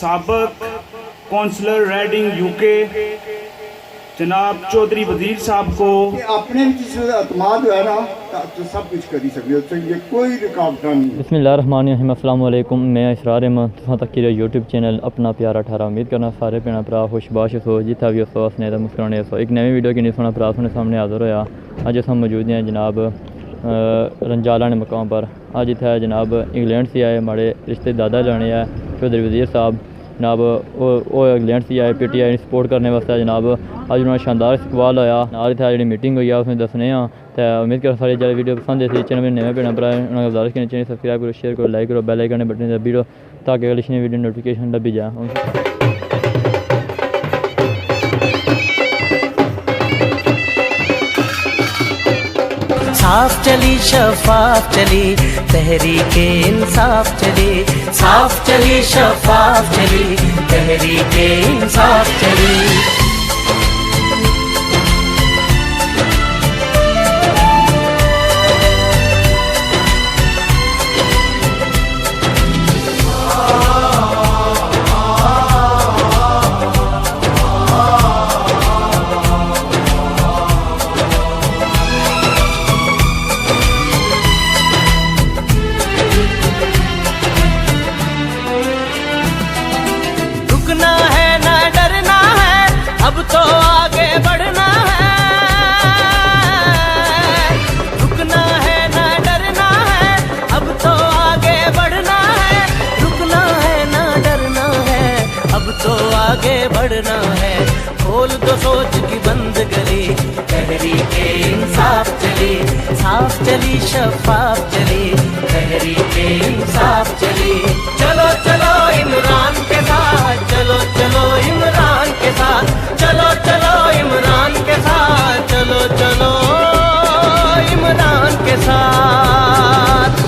साबिक councillor raiding UK जनाब चौधरी वजीर साहब को अपने अतमाद है ना तो सब कुछ करी सकते हो, ये कोई रुकावट नहीं। बिस्मिल्लाहिर्रहमानिर्रहीम, अस्सलाम वालेकुम। मैं इसरार अहमद तुसां तक यूट्यूब चैनल अपना प्यारा 18 उम्मीद करना सारे भैन भरा खुशबाश हो जिथा भी हो हसने मुस्कुराने हो। एक नवी वीडियो की नहीं सोना भरा सुने सामने हाजिर होया। अज अस मौजूद हैं जनाब रंजाला ने मकाम पर। अज इतना जनाब इंग्लैंड से आए माड़े रिश्ते दादा लाने है चौधरी वजीर साहब जनाब वो इंग्लैंड से आए PTI सपोर्ट करने वास्ते जनाब अज उन्होंने शानदार इस्तकबाल होया। नाल इतना जी मीटिंग हुई है उसमें दसने तो उम्मीद कर सारी जल्द वीडियो पसंद है। चैनल में नवे भैन भरा उन्होंने गुजारिश करनी चाहिए सब्सक्राइब करो, शेयर करो, लाइक करो, बेल आइकन बटन वीडियो ताकि अगली वीडियो नोटिफिकेशन लभी जाए। साफ चली शफाफ चली तहरीके इंसाफ चली, साफ चली शफाफ चली तहरीके इंसाफ चली। अब तो आगे बढ़ना है, रुकना है ना डरना है। अब तो आगे बढ़ना है, रुकना है ना डरना है। अब तो आगे बढ़ना है, खोल दो सोच की बंद गली तहरीके इंसाफ चली, साफ चली शफाफ चली तहरीके इंसाफ चली। चलो चलो इमरान के साथ, चलो चलो इमरान के साथ, चलो चलो इमरान के साथ, चलो चलो इमरान के साथ।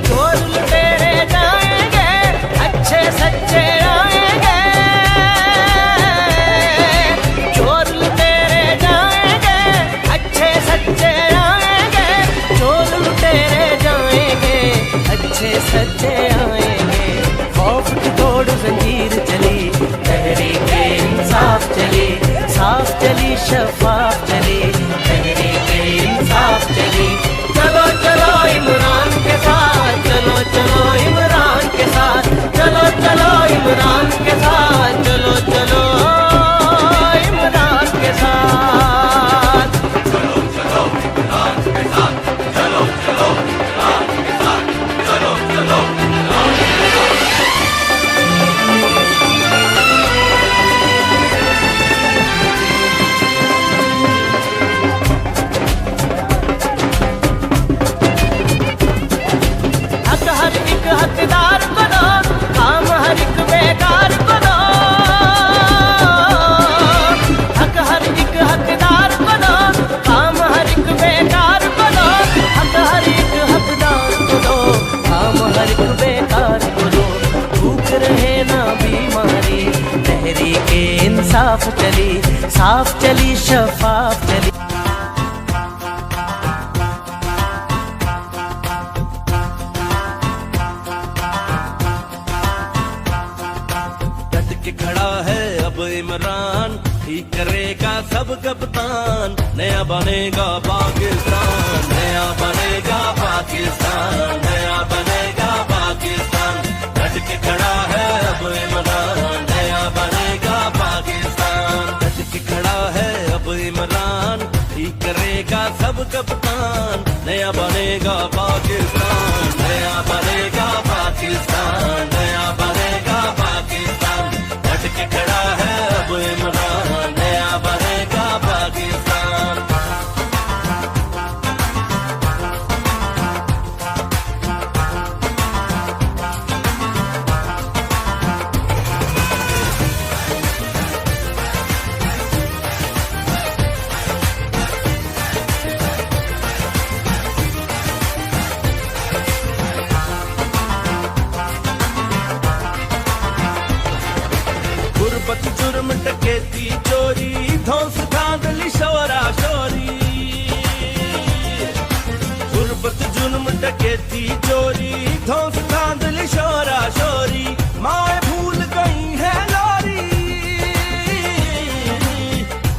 चोर लुटेरे जाएंगे, अच्छे सच्चे आएंगे। चोर लुटेरे जाएंगे, अच्छे सच्चे आएंगे। चोर लुटेरे जाएंगे, अच्छे सच्चे आएंगे। खौफ की तोड़ जंजीर चली तहरीके इंसाफ चली, साफ चली शफाफ चली तहरीके इंसाफ चली। चलो चलो इमरान के साथ, चलो चलो इमरान के साथ, चलो चलो इमरान के साथ, चलो चलो इमरान के साथ, चलो चलो इमरान के साथ, चलो चलो इमरान के साथ, चलो चलो इमरान के साथ। हक हर एक हकदार को दो, काम हर एक बेकार को दो। हक हर एक हकदार को दो, काम हर एक बेकार को दो। हक हर एक हकदार को दो, काम हर एक बेकार को दो। भूख रहे ना बीमारी तहरीके इंसाफ चली, साफ चली शफाफ चली। के खड़ा है अब इमरान, ठीक करेगा सब कप्तान। नया बनेगा पाकिस्तान, नया बनेगा पाकिस्तान, नया बनेगा पाकिस्तान। डट के खड़ा है अब इमरान, नया बनेगा पाकिस्तान। डट के खड़ा है अब इमरान, ठीक करेगा सब कप्तान। नया बनेगा पाकिस्तान, नया बनेगा पाकिस्तान, नया बनेगा पाकिस्तान। डट के खड़ा है अब इमरान, नया बनेगा पाकिस्तान। जुल्म डकैती चोरी धौंस धांधली शोरा शोरी गुर्बत जुल्म डकैती चोरी धौंस धांधली शोरा शोरी माए भूल गई है लोरी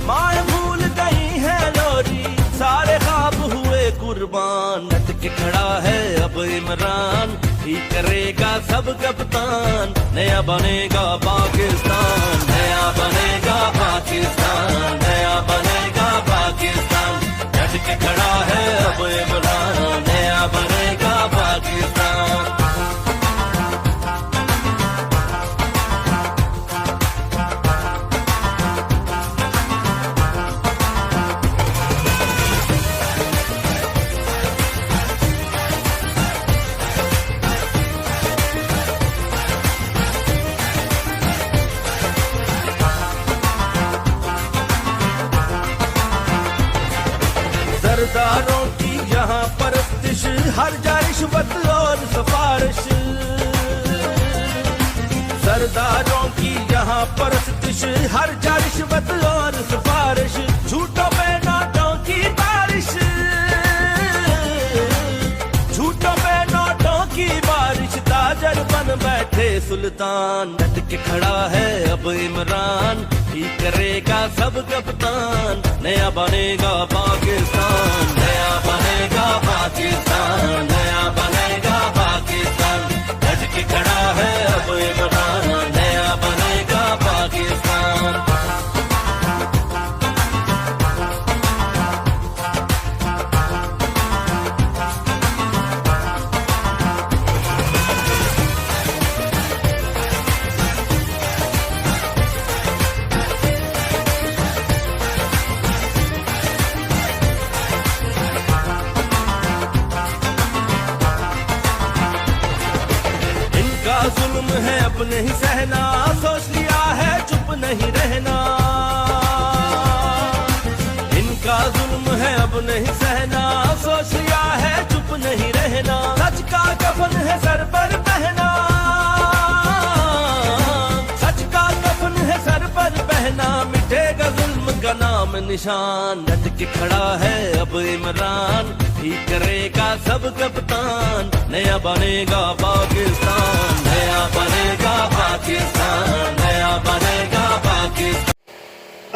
माए भूल गई है लोरी सारे ख्वाब हुए कुर्बान डट के खड़ा है अब इमरान ही करेगा सब कप्तान नया बनेगा पाकिस्तान नया बनेगा पाकिस्तान नया बनेगा पाकिस्तान डट के खड़ा है अब इमरान नया बनेगा पाकिस्तान सरदारों की यहाँ परस्तिश हर जा रिश्वत और सिफारिश सरदारों की यहाँ परस्तिश हर जा रिश्वत और सिफारिश झूठों पे नोटों की बारिश झूठों पे नोटों की बारिश ताजर बन बैठे सुल्तान डट के खड़ा है अब इमरान ही करेगा सब कप्तान नया बनेगा पाकिस्तान नया बनेगा पाकिस्तान नया बनेगा पाकिस्तान डट के खड़ा है अब इमरान नया बनेगा पाकिस्तान जुल्म है अब नहीं सहना सोच लिया है चुप नहीं रहना इनका जुल्म है अब नहीं सहना सोच लिया है चुप नहीं रहना सच का कफन है सर पर पहना सच का कफन है सर पर पहना मिटेगा जुल्म का नाम निशान डट के खड़ा है अब इमरान ही करेगा सब कप्तान नया बनेगा पाकिस्तान नया बनेगा पाकिस्तान नया बनेगा पाकिस्तान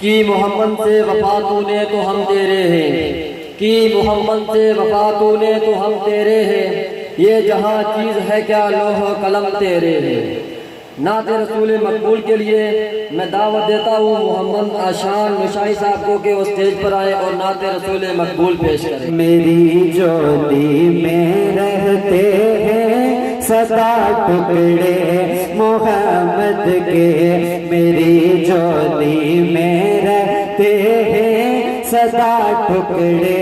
कि मोहम्मद से वफा तूने तो हम तेरे हैं कि मोहम्मद से वफा तूने तो हम तेरे हैं ये जहाँ चीज़ है क्या लोह कलम तेरे हैं नाते रसूल मकबूल के लिए मैं दावत देता हूँ मोहम्मद आशान नुशाई साहब को कि वो स्टेज पर आए और नाते रसूल मकबूल पेश करें। मेरी जोली में रहते हैं सदा टुकड़े मोहम्मद के, मेरी जोली में रहते हैं सदा टुकड़े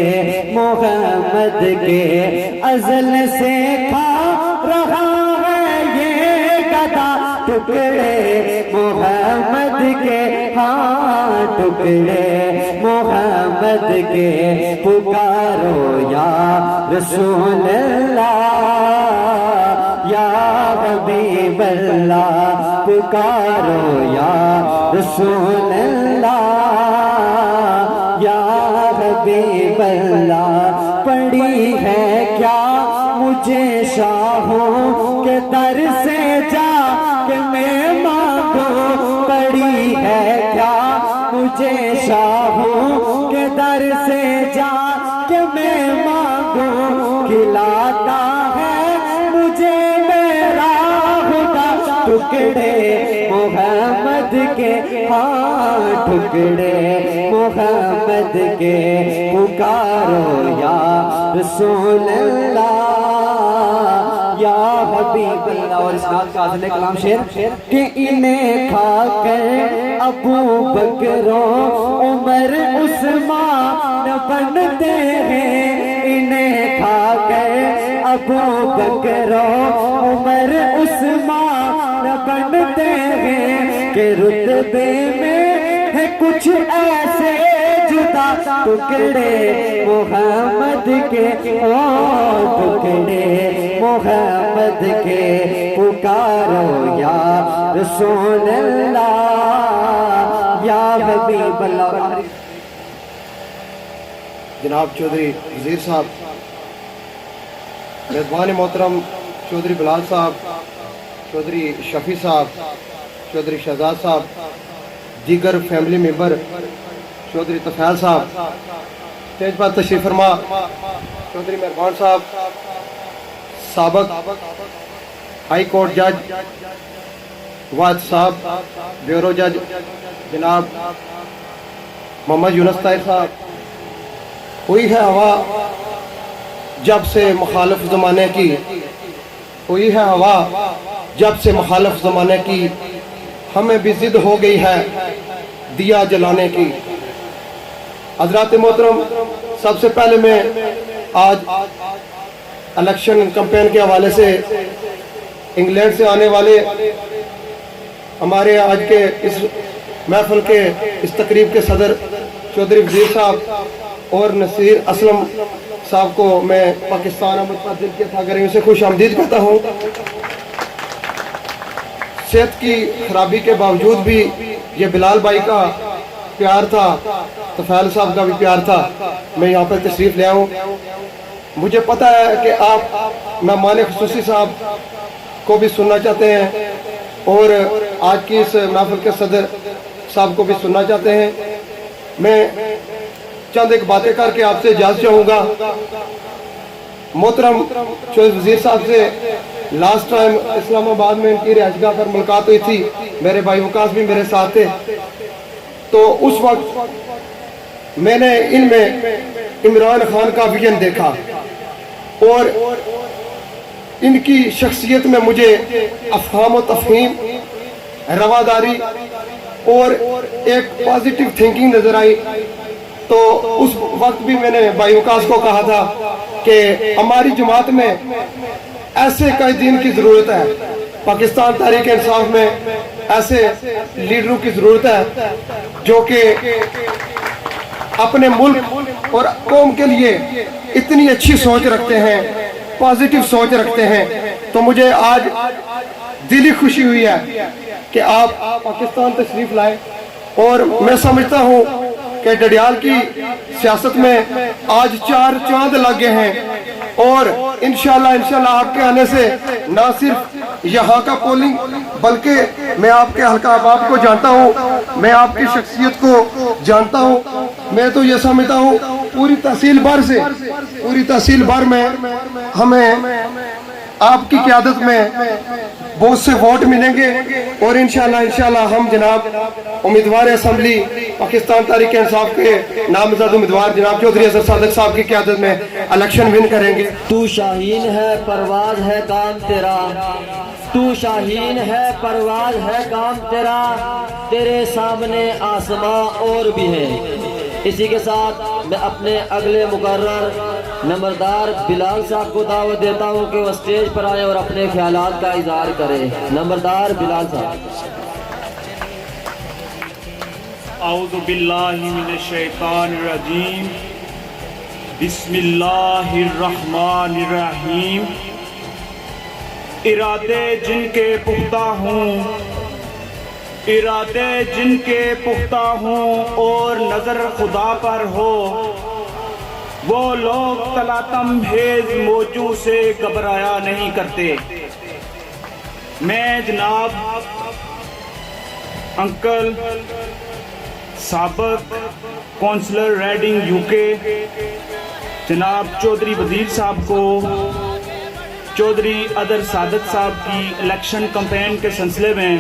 मोहम्मद के। अज़ल से खा रहा है ये गदा टुकड़े मोहम्मद के, हाँ टुकड़े मोहम्मद के। पुकारो या रसूल अल्लाह या हबीब अल्लाह, पुकारो या रसूल अल्लाह या हबीब अल्लाह। पड़ी है क्या मुझे शाहों के दर से जा के मैं मांगूं, पड़ी है क्या मुझे शाहों के दर से जा के मैं मांगूं। खिलाता है मुझे मेरा खुदा टुकड़े मोहम्मद के, हाँ टुकड़े मोहम्मद के। पुकारो या रसूल अल्लाह या हबीब अल्लाह। और इस नात का असली कलाम शेर कि इन्हें खाकर अबू बकरो उमर उस्मान बनते हैं, इन्हें खाकर अबू बकरो उमर उस्मान बनते हैं। कि रुतबे में है कुछ ऐसे जुदा टुकड़े मोहम्मद के, ओ टुकड़े मोहम्मद के। पुकारो या रसूल अल्लाह या हबीब अल्लाह। जनाब चौधरी वज़ीर साहब, मेज़बान मोहतरम चौधरी बिलाल साहब, चौधरी शफी साहब, चौधरी शहजाद साहब, दीगर फैमिली मेंबर, चौधरी तफैल साहब, स्टेज पर तशरीफ फरमा चौधरी मेहरबान साहब, साबक हाई कोर्ट जज वाद साहब, ब्यूरो जज जनाब मोहम्मद यूनुस ताहिर साहब। हुई है हवा जब से मुखालिफ ज़माने की, हुई है हवा जब से मुखालिफ ज़माने की, हमें भी जिद हो गई है दिया जलाने की। हज़रात मोहतरम, सबसे पहले मैं आज इलेक्शन कैंपेन के हवाले से इंग्लैंड से आने वाले हमारे आज के इस महफिल के इस तकरीब के सदर चौधरी वज़ीर साहब और नसीर असलम साहब को मैं पाकिस्तान आमद पर दिल के सागरियों से खुश आमदीद कहता हूँ। सेहत की खराबी के बावजूद भी ये बिलाल भाई का प्यार था, तफैल साहब का भी प्यार था, मैं यहाँ पर तशरीफ़ ले आऊँ। मुझे पता है कि आप मेहमान खुसूसी साहब को भी सुनना चाहते हैं और आज की इस महफिल के सदर साहब को भी सुनना चाहते हैं। मैं चंद एक बातें करके आपसे इजाज़त चाहूँगा। मोहतरम चौधरी वज़ीर साहब से लास्ट टाइम इस्लामाबाद में इनकी रिहाइशगाह पर मुलाकात हुई थी, मेरे भाई वकास भी मेरे साथ थे। तो उस वक्त मैंने इनमें इमरान खान का विजन देखा और इनकी शख्सियत में मुझे अफ़हाम व तफ़हीम, रवादारी और एक पॉजिटिव थिंकिंग नज़र आई। तो उस वक्त भी मैंने भाई वकास को कहा था कि हमारी जमात में ऐसे कायदीन की ज़रूरत है, पाकिस्तान तहरीक इंसाफ में ऐसे लीडरों की ज़रूरत है जो कि अपने मुल्क और कौम के लिए इतनी अच्छी सोच रखते हैं, पॉजिटिव सोच रखते हैं। तो मुझे आज दिली खुशी हुई है कि आप पाकिस्तान तशरीफ़ लाए और मैं समझता हूँ कि डडियाल की सियासत में आज 4 चांद लगे हैं और इंशाल्लाह आपके आने से ना सिर्फ यहाँ का पोलिंग बल्कि मैं आपके हल्का अहबाब को जानता हूँ, मैं आपकी शख्सियत को जानता हूँ। मैं तो ये समझता हूँ पूरी तहसील भर में हमें आपकी क़यादत में बहुत से वोट मिलेंगे और इंशाल्लाह हम जनाब उम्मीदवार असम्बली पाकिस्तान तहरीक इंसाफ के नामजद उम्मीदवार जनाब चौधरी अजहर सादिक साहब की क़यादत में इलेक्शन विन करेंगे। तू शाहीन है परवाज है काम तेरा, तू शाहीन है परवाज है काम तेरा, तेरे सामने आसमां और भी है। इसी के साथ मैं अपने अगले मुकर्रर नंबरदार बिलाल साहब को दावत देता हूं कि वो स्टेज पर आए और अपने ख्यालात का इजहार करें। नंबरदार बिलाल साहब। औज़ु बिल्लाहि मिनश शैतानिर रजीम, बिस्मिल्लाहिर रहमानिर रहीम। इरादे जिनके पुख्ता हूँ, इरादे जिनके पुख्ता हूँ और नज़र खुदा पर हो, वो लोग तलातम हेज मौजू से घबराया नहीं करते। मैं जनाब अंकल साबिक कौंसलर रेडिंग यूके जनाब चौधरी वजीर साहब को चौधरी अदर सादिक साहब की इलेक्शन कैंपेन के सिलसिले में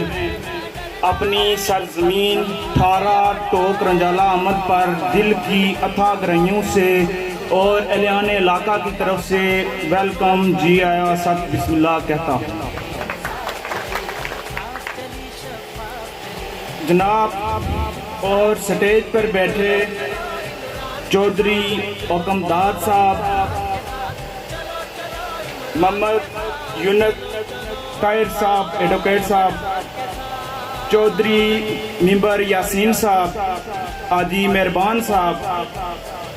अपनी सरजमीन 18 टोक रंजाला अहमद पर दिल की अथाह गहराइयों से और एलियान इलाका की तरफ से वेलकम, जी आया, सत बिस्मिल्लाह कहता हूँ। जनाब और स्टेज पर बैठे चौधरी हुक्मदार साहब, मोहम्मद यूनुस ताहिर साहब, एडवोकेट साहब, चौधरी मिंबर यासीन साहब, आजी मेहरबान साहब,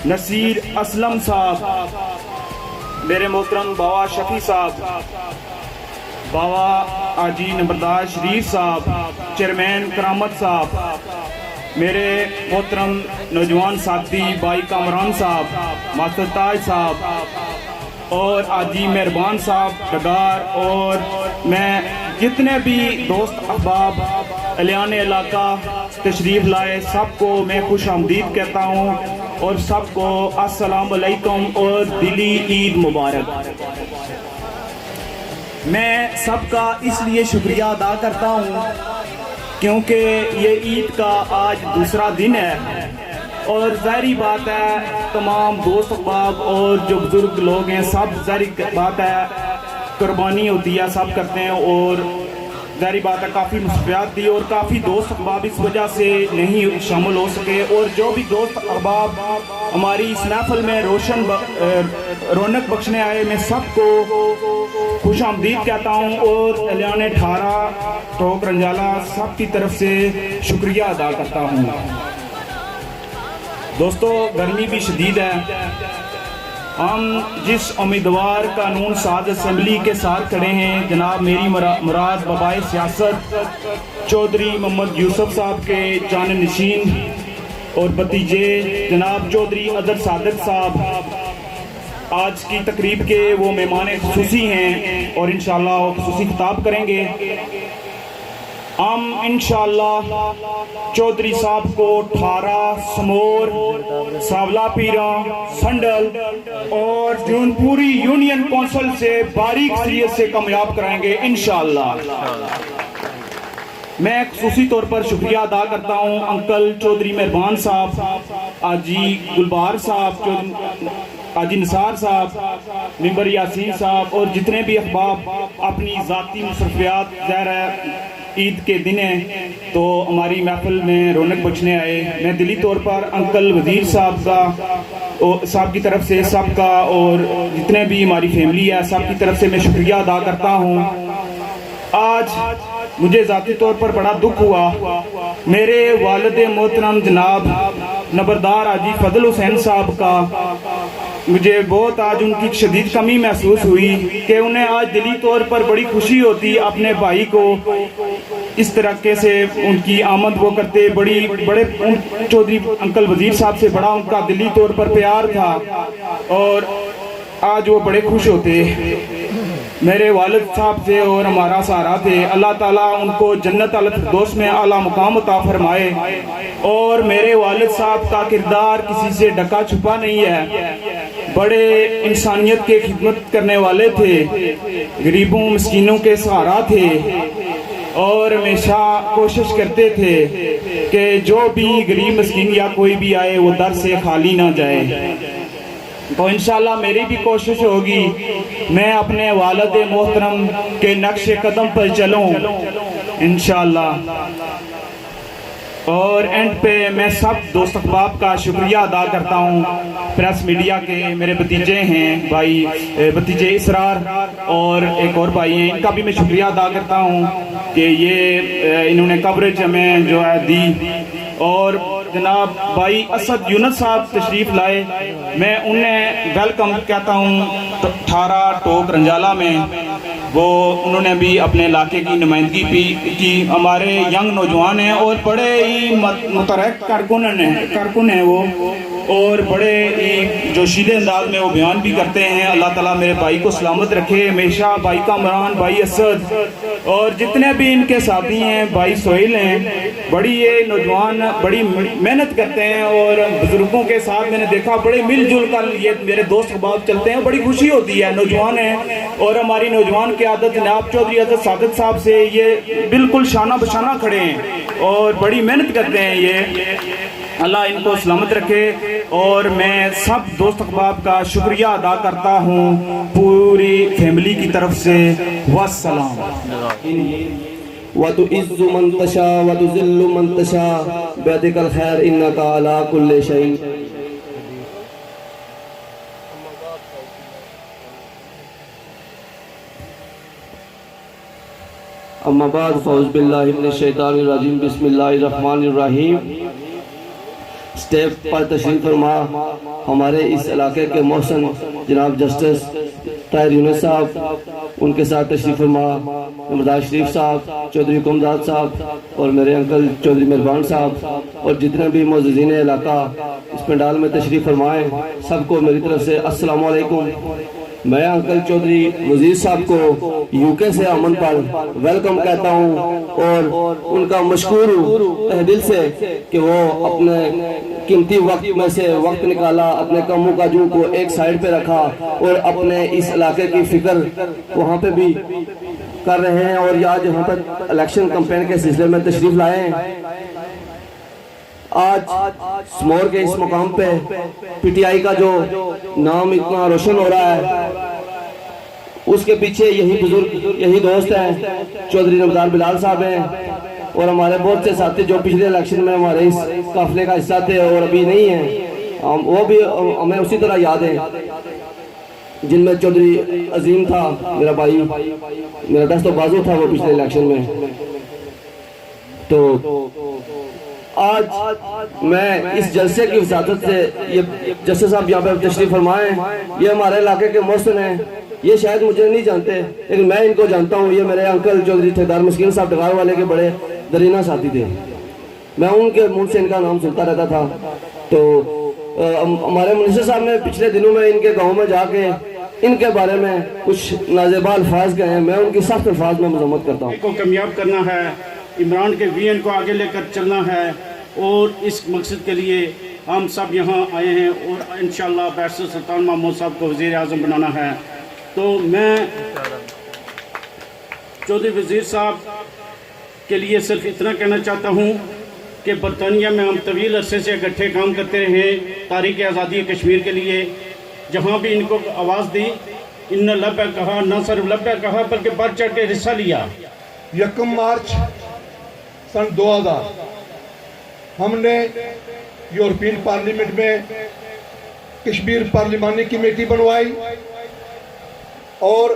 नसीर असलम साहब, मेरे मोहतरम बाबा शफी साहब, बाबा आजी नंबरदार शरीफ साहब, चेयरमैन करामत साहब, मेरे मोहतरम नौजवान साथी भाई कामरान साहब, मास्टर ताज साहब और आजी मेहरबान साहब डगार, और मैं जितने भी दोस्त अहबाब एलियान इलाका तशरीफ़ लाए सबको मैं खुश आमदीद कहता हूँ और सबको अस्सलाम वालेकुम और दिली ईद मुबारक। मैं सबका इसलिए शुक्रिया अदा करता हूँ क्योंकि ये ईद का आज दूसरा दिन है और ज़ाहिरी बात है तमाम दोस्त अहबाब और जो बुज़ुर्ग लोग हैं सब ज़ाहिरी बात है कुर्बानी होती है, सब करते हैं और ज़ाहिरी बात है काफ़ी मुश्किलात थी और काफ़ी दोस्त अहबाब इस वजह से नहीं शामिल हो सके और जो भी दोस्त अहबाब हमारी इस महफिल में रौनक बख्शने आए, मैं सबको खुश आमदीद कहता हूँ और एलियान 18 टोक रंजाला सब की तरफ से शुक्रिया अदा करता हूँ। दोस्तों गर्मी भी शदीद है, हम जिस उम्मीदवार कानून साज असम्बली के साथ खड़े हैं जनाब मेरी मुराद बबाए सियासत चौधरी मोहम्मद यूसुफ साहब के जाननशीन और भतीजे जनाब चौधरी अदर सादिक साहब आज की तकरीब के वो मेहमान खुसूसी हैं और इंशाअल्लाह वो खुसूसी खिताब करेंगे। हम इंशाअल्लाह चौधरी साहब को 18 समोर, सावला पीरा, संडल और जूनपुरी यूनियन काउंसिल से बारीक सरीयत से कामयाब कराएंगे इंशाअल्लाह। मैं खुसूसी तौर पर शुक्रिया अदा करता हूँ अंकल चौधरी मेहरबान साहब, आजी गुलबार साहब, आजी निसार साहब, मिंबर यासीन साहब और जितने भी अहबाब अपनी ज़ाती मुसरफियात ज़ाहिर ईद के दिन है तो हमारी महफिल में रौनक बख्शने आए। मैं दिली तौर पर अंकल वजीर साहब की तरफ से सबका और जितने भी हमारी फैमिली है सब की तरफ से मैं शुक्रिया अदा करता हूँ। आज मुझे ज़ाती तौर पर बड़ा दुख हुआ, मेरे वालिद मोहतरम जनाब नंबरदार आजी फजल हुसैन साहब का मुझे बहुत आज उनकी शदीद कमी महसूस हुई कि उन्हें आज दिली तौर पर बड़ी खुशी होती अपने भाई को इस तरीके से उनकी आमद वो करते, बड़े चौधरी अंकल वजीर साहब से बड़ा उनका दिली तौर पर प्यार था और आज वो बड़े खुश होते मेरे वालिद साहब से और हमारा सहारा थे। अल्लाह ताला उनको जन्नत अल फिरदौस में आला मुकाम अता फरमाए और मेरे वालिद साहब का किरदार किसी से ढका छुपा नहीं है। बड़े इंसानियत के खिदमत करने वाले थे, गरीबों मिस्कीनों के सहारा थे और हमेशा कोशिश करते थे कि जो भी गरीब मिस्कीन या कोई भी आए वो दर से खाली ना जाए। तो इंशाल्लाह मेरी भी कोशिश होगी मैं अपने वालिद मोहतरम के नक्शे कदम पर चलूं इंशाल्लाह। और एंड पे मैं सब दोस्त अहबाब का शुक्रिया अदा करता हूँ, प्रेस मीडिया के मेरे भतीजे हैं भाई, भतीजे इसरार और एक और भाई हैं, इनका भी मैं शुक्रिया अदा करता हूँ कि ये इन्होंने कवरेज हमें जो है दी। और जनाब भाई असद यूनुस साहब तशरीफ़ लाए, मैं उन्हें वेलकम कहता हूँ 18 टोक रंजाला में, वो उन्होंने भी अपने इलाके की नुमाइंदगी भी की। हमारे यंग नौजवान हैं और बड़े ही मुतहरक कारकुन हैं वो, और बड़े ही जोशीले अंदाज में वो बयान भी करते हैं। अल्लाह ताला मेरे भाई को सलामत रखे हमेशा, भाई कामरान, भाई असद और जितने भी इनके साथी हैं, भाई सोहेल हैं, बड़ी ये नौजवान बड़ी मेहनत करते हैं और बुजुर्गों के साथ मैंने देखा बड़े मिलजुल कर ये मेरे दोस्त अहबाब चलते हैं, बड़ी खुशी होती है। नौजवान हैं और हमारी नौजवान क़यादत जनाब चौधरी अजद सादिक साहब से ये बिल्कुल शाना बशाना खड़े हैं और बड़ी मेहनत करते हैं ये, अल्लाह इनको सलामत रखे। और मैं सब दोस्त अहबाब का शुक्रिया अदा करता हूँ पूरी फैमिली की तरफ से। वस्सलाम। वतुइज़्ज़ु मन तशा वतुज़िल्लु मन तशा बियदिकल खैर इन्नका अला कुल्लि शैइन। अम्मा बाद फ़ौज़ बिल्लाहि मिनश शैतानिर रजीम बिस्मिल्लाहिर रहमानिर रहीम। स्टेप पर तशरीफ़ फरमा हमारे इस इलाके के मौसम जनाब जस्टिस ताहिर यूनुस साहब, उनके साथ तशरीफ़ फरमा ममदाद शरीफ साहब, चौधरी कुमदाद साहब और मेरे अंकल चौधरी मेहरबान साहब और जितने भी मौजूदीन इलाका इस पंडाल में तशरीफ़ फरमाएँ, सबको मेरी तरफ से अस्सलाम वालेकुम। मैं अंकल चौधरी वजीर साहब को यूके से अमन पर वेलकम कहता हूँ और उनका मशकूर हूँ तहे दिल से कि वो अपने कीमती वक्त में से वक्त निकाला, अपने कामों काजों को एक साइड पे रखा और अपने इस इलाके की फिक्र वहाँ पे भी कर रहे हैं और आज यहाँ पर इलेक्शन कैंपेन के सिलसिले में तशरीफ लाए हैं। आज स्मोर के इस मुकाम पे पीटीआई का जो नाम इतना रोशन हो रहा है, उसके पीछे यही बुजुर्ग यही दोस्त हैं, चौधरी नमदार बिलाल साहब हैं और हमारे बहुत से साथी जो पिछले इलेक्शन में हमारे इस काफिले का हिस्सा थे और अभी नहीं हैं, वो भी हमें उसी तरह याद है, जिनमें चौधरी अजीम था मेरा भाई, मेरा दस्त बाजू था वो पिछले इलेक्शन में। तो आज मैं इस जलसे की वजाहत से ये जस्टिस साहब यहाँ पे तशरीफ फरमाए, ये हमारे इलाके के मौसम हैं, ये शायद मुझे नहीं जानते लेकिन मैं इनको जानता हूँ। ये मेरे अंकल चौधरी ठेकेदार मस्कीन साहब डगार वाले के बड़े दरीना साथी थे, मैं उनके मुंह से इनका नाम सुनता रहता था। तो हमारे मिनिस्टर साहब ने पिछले दिनों में इनके गाँव में जाके इनके बारे में कुछ नाजेबा अल्फाज कहे हैं, मैं उनकी सख्त अल्फाज में मजम्मत करता हूँ। को कामयाब करना है, इमरान के वीएन को आगे लेकर चलना है और इस मकसद के लिए हम सब यहाँ आए हैं और इंशाअल्लाह बैरिस्टर सुल्तान महमूद साहब को वज़ीर आज़म बनाना है। तो मैं चौधरी वज़ीर साहब के लिए सिर्फ इतना कहना चाहता हूँ कि बरतानिया में हम तवील अरसे से इकट्ठे काम करते रहे तारीख़ आज़ादी कश्मीर के लिए। जहाँ भी इनको आवाज़ दी इन लब्बे कहा, न सिर्फ लब्बे कहा बल्कि बढ़ चढ़ के हिस्सा लिया। 1 मार्च सन 2000 हमने यूरोपियन पार्लियामेंट में कश्मीर पार्लिमानी कमेटी बनवाई और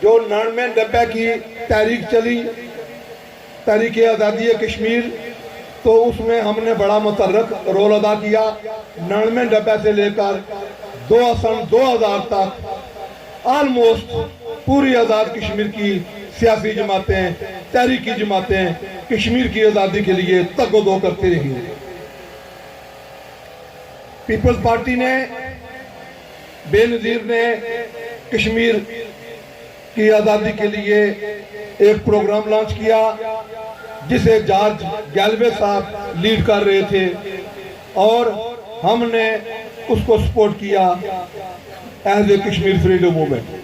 जो 99 की तारीख चली, तारीख आज़ादी कश्मीर, तो उसमें हमने बड़ा मुतहर्रिक रोल अदा किया। 99 से लेकर सन 2000 तक ऑलमोस्ट पूरी आज़ाद कश्मीर की सियासी जमातें, तहरीकी जमातें कश्मीर की आज़ादी के लिए तगोदो करती रही। पीपल्स पार्टी ने, बेनज़ीर ने कश्मीर की आज़ादी के लिए एक प्रोग्राम लॉन्च किया जिसे जॉर्ज गैलवे साहब लीड कर रहे थे और हमने उसको सपोर्ट किया as a Kashmir freedom movement.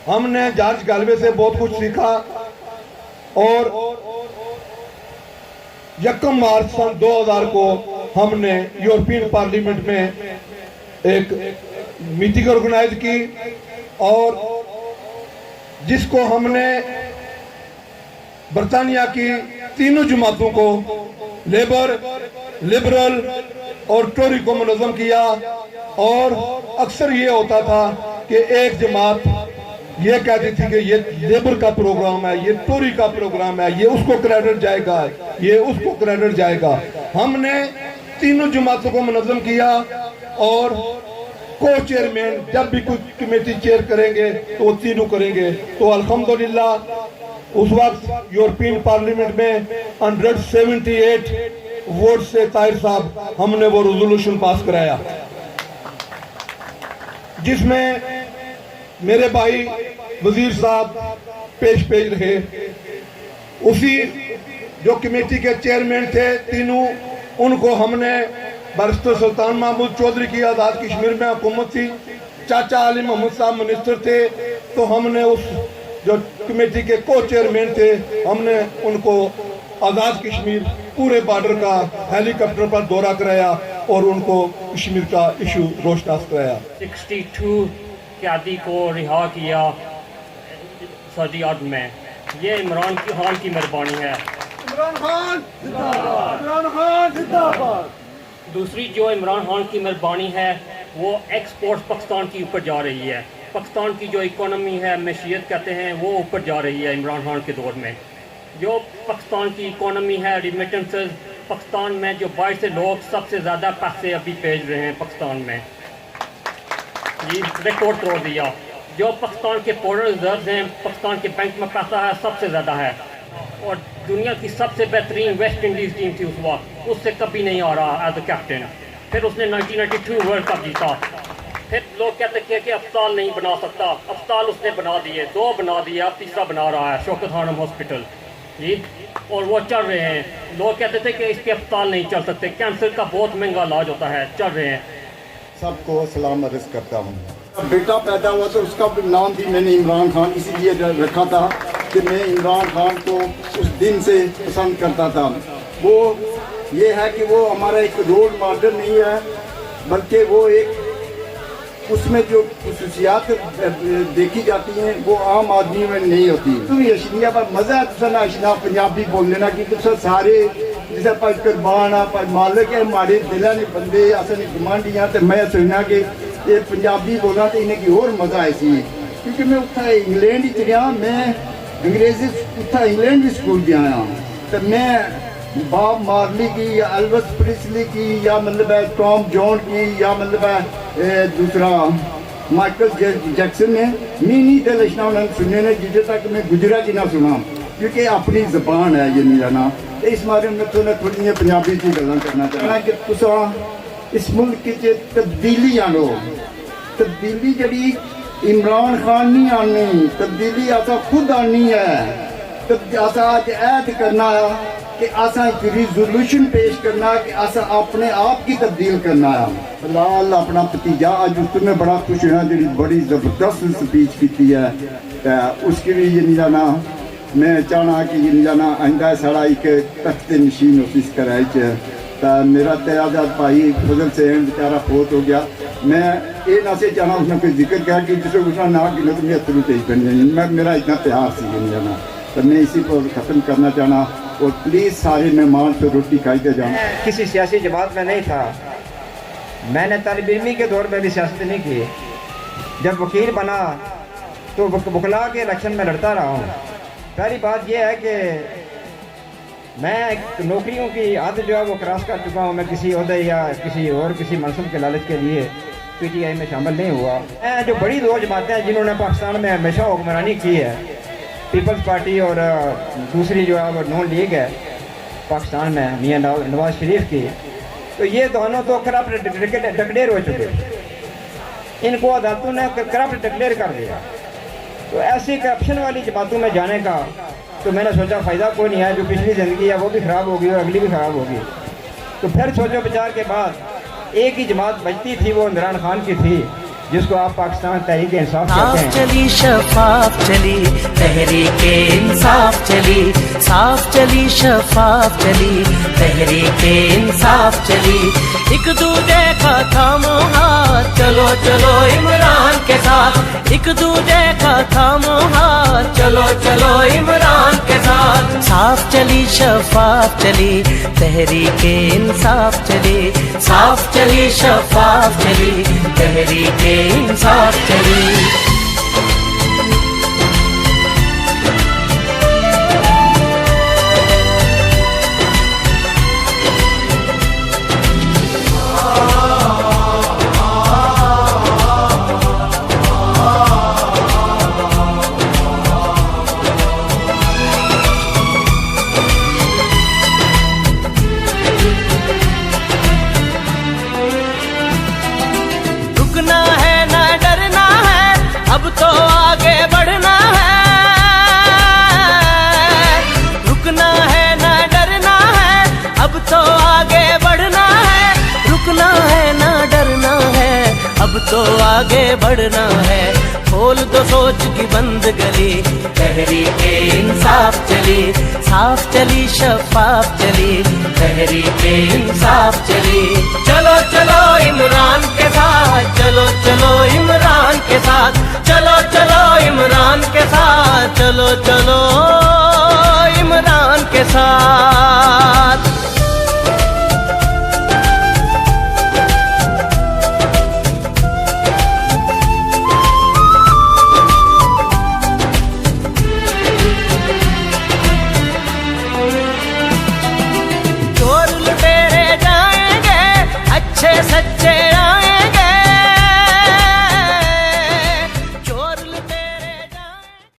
हमने जॉर्ज गालवे से बहुत कुछ सीखा और 1 मार्च सन 2000 को हमने यूरोपियन पार्लियामेंट में एक मीटिंग ऑर्गेनाइज की और जिसको हमने बरतानिया की तीनों जमातों को, लेबर, लिबरल और टोरी को मुनज़्ज़म किया। और अक्सर ये होता था कि एक जमात ये कहती थी कि ये लेबर का प्रोग्राम है, ये टोरी का प्रोग्राम है, ये उसको क्रेडिट जाएगा, ये उसको क्रेडिट जाएगा। हमने तीनों जमातों को मुनज़्ज़म किया और को चेयरमैन जब भी कुछ कमेटी चेयर करेंगे तो वो तीनों करेंगे। तो अल्हम्दुलिल्लाह उस वक्त यूरोपियन पार्लियामेंट में 178 वोट से ताहिर साहब हमने वो रेजोल्यूशन पास कराया, जिसमें मेरे भाई वजीर साहब पेश रहे। उसी जो कमेटी के चेयरमैन थे तीनों, उनको हमने बैरिस्टर सुल्तान महमूद चौधरी की आज़ाद कश्मीर में हुकूमत थी, चाचा अली मोहम्मद साहब मिनिस्टर थे, तो हमने उस जो कमेटी के को चेयरमैन थे हमने उनको आज़ाद कश्मीर पूरे बॉर्डर का हेलीकॉप्टर पर दौरा कराया और उनको कश्मीर का इशू रोशनास कराया। 62 कैदी को रिहा किया सऊदी अरब में, ये इमरान खान की मेहरबानी है। इमरान खान जिंदाबाद, इमरान खान जिंदाबाद। दूसरी जो इमरान खान की मेहरबानी है वो एक्सपोर्ट पाकिस्तान की ऊपर जा रही है। पाकिस्तान की जो इकोनॉमी है, मैशियत कहते हैं, वो ऊपर जा रही है इमरान खान के दौर में। जो पाकिस्तान की इकोनॉमी है, रिमिटेंसेस, पाकिस्तान में जो बाहर से लोग सबसे ज़्यादा पैसे अभी भेज रहे हैं पाकिस्तान में, ये रिकॉर्ड तोड़ दिया। जो पाकिस्तान के फॉरेन रिजर्व हैं, पाकिस्तान के बैंक में पैसा है सबसे ज़्यादा है, और दुनिया की सबसे बेहतरीन वेस्ट इंडीज़ टीम थी उस वक्त, उससे कभी नहीं आ रहा एज अ कैप्टन। फिर उसने 1992 वर्ल्ड कप जीता। फिर लोग कहते थे कि अस्पताल नहीं बना सकता, अस्पताल उसने बना दिए, 2 बना दिए, अब तीसरा बना रहा है, शौकत खानम हॉस्पिटल जी, और वो चल रहे हैं। लोग कहते थे कि इसके अस्पताल नहीं चल सकते, कैंसर का बहुत महंगा इलाज होता है, चल रहे हैं। सबको सलाम अर्ज़ करता हूँ। बेटा पैदा हुआ तो उसका नाम भी मैंने इमरान खान इसीलिए रखा था कि मैं इमरान खान को उस दिन से पसंद करता था। वो ये है कि वो हमारा एक रोल मॉडल नहीं है, बल्कि वो एक उसमें जो खसूसियात देखी जाती हैं वो आम आदमी में नहीं होती। तो यशनिया पर मज़ा है तुसा ना अशना पंजाबी बोलने ना कि तुसा सारे जिसे पर कुर्बान आ पर मालिक है हमारे दिलों ने बंदे असल गुआंढियाँ। तो मैं सोचना कि ये पंजाबी बोलना तो इन्हें की और मज़ा आई सी, क्योंकि मैं उत्था इंग्लैंड ही रहा, मैं अंग्रेजी उत्था इंग्लैंड भी स्कूल भी आया। तो मैं बॉब मार्ली की या एल्विस प्रिस्ली की या मतलब है टॉम जॉन की या मतलब है दूसरा माइकल जैक्सन ने मीनी दे लक्षण उन्होंने सुने ने जिसे तक मैं गुजरात ही ना सुना, क्योंकि अपनी ज़बान है ये नहीं जाना। इस बारे में तो थोड़ी पंजाबी की गल्लां करना चाहना कि तुसा इस मुल्क की तब्दीली आनो। तब्दीली जड़ी इमरान खान नहीं आनी, तब्दीली असा खुद आनी है। तब असा अज ऐद करना है कि असा एक रिजोल्यूशन पेश करना कि असा अपने आप की तब्दील करना है। फिलहाल अपना भतीजा अज उसमें बड़ा खुश होना जी बड़ी ज़बरदस्त स्पीच की है, उसके लिए ये नहीं जाना मैं चाहना कि ये नहीं जाना आइंदा साड़ा एक तख्त नशीन इस कराई च मेरा त्याजा भाई फजल सैन बेचारा फोत हो गया। मैं ये ना से चाहना उसने कोई जिक्र किया कि जिसे उसने ना गिनो तो मैं अतरू तेज बन जाए, मैं मेरा इतना प्यार से नहीं जाना। तो मैं इसी को ख़त्म करना चाहना और प्लीज़ सारे मेहमान से रोटी खाई के जाऊँ। किसी सियासी जमात में नहीं था, मैंने तालिब इल्मी के दौर में भी सियासत नहीं की। जब वकील बना तो वकला के इलेक्शन में लड़ता रहा हूँ। पहली बात यह है कि मैं नौकरियों की हद जो है वो क्रॉस कर चुका हूँ। मैं किसी ओहदे या किसी मनसब के लालच के लिए PTI में शामिल नहीं हुआ। मैं जो बड़ी 2 जमातें हैं जिन्होंने पाकिस्तान में हमेशा हुक्मरानी की है, पीपल्स पार्टी और दूसरी जो है वो नून लीग है पाकिस्तान में मियां नवाज शरीफ की, तो ये दोनों तो करप्ट डिक्लेयर हो चुके, इनको अदालतों ने करप्ट डिक्लेयर कर दिया। तो ऐसी करप्शन वाली जमातों में जाने का तो मैंने सोचा फ़ायदा कोई नहीं है, जो पिछली ज़िंदगी है वो भी ख़राब होगी और अगली भी ख़राब होगी। तो फिर सोचो विचार के बाद एक ही जमात बचती थी, वो इमरान खान की थी, जिसको आप पाकिस्तान तहरीक इंसाफ कहते हैं। चली शफाफ चली तहरीक इंसाफ चली, साफ चली शफाफ चली तहरीक इंसाफ चली। एक दूजे का थामो हाथ, चलो चलो इमरान के साथ, एक दूजे का थामो हाथ, चलो चलो इमरान के साथ। साफ चली शफाफ चली तहरीक इंसाफ चली, साफ चली शफाफ चली तहरीक इंसाफ चली। रुकना है ना डरना है, अब तो आगे बढ़ना है। रुकना है ना डरना है, अब तो आगे बढ़ना है। रुकना है ना डरना है, अब तो आगे बढ़ना है। खोल दो सोच की बंद गली, तहरीक इंसाफ चली, साफ चली शफाफ चली तहरीक इंसाफ चली। चलो चलो इमरान के साथ, चलो चलो इमरान के साथ, चलो चलो इमरान के साथ, चलो चलो इमरान के साथ।